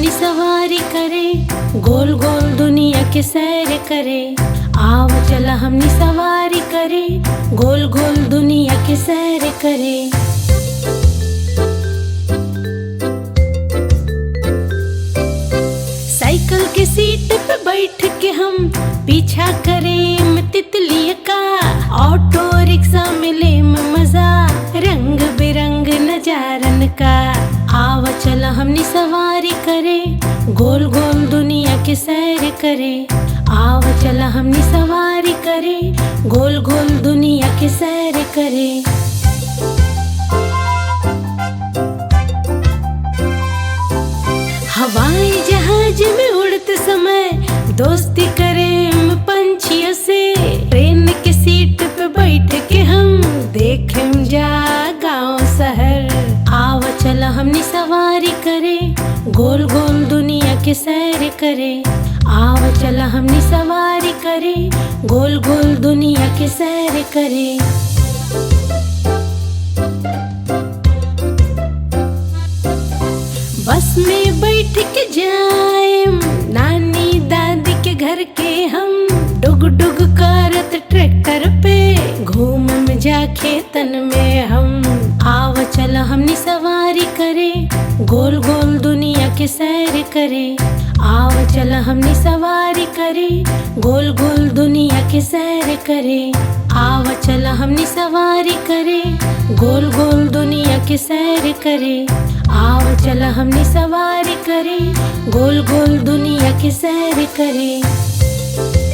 हमनी सवारी करे, गोल गोल दुनिया के सैर करे। आओ चला हमनी सवारी करे, गोल गोल दुनिया के सैर करे। साइकिल के सीट पे बैठ के हम पीछा करें तितलिया का, ऑटो रिक्शा मिले मजा रंग बिरंग नजारन का। आव चला हमनी सवारी करे, गोल गोल दुनिया के सैर करे। आव चला हमनी सवारी करे, गोल गोल दुनिया के सैर करे। हवाई जहाज में उड़ते समय दोस्ती करें पंछियों से। ट्रेन की सीट पे बैठ के हम देखें जा गांव शहर। आव चला हमनी सवारी करे, गोल गोल दुनिया के सैर करे। आव चला हमनी सवारी करे, गोल गोल दुनिया के सैर करे। बस में बैठ के जाए नानी दादी के घर के हम, डुग डुग करत ट्रैक्टर पे घूम जा खेतन में हम। आव चला हमनी सवारी करे, गोल गोल दुनिया के सैर करे। आव चला हमनी सवारी करे, गोल गोल दुनिया के सैर करे। आव चला हमनी सवारी करे, गोल गोल दुनिया के सैर करे। आव चला हमनी सवारी करे, गोल गोल दुनिया के सैर करे।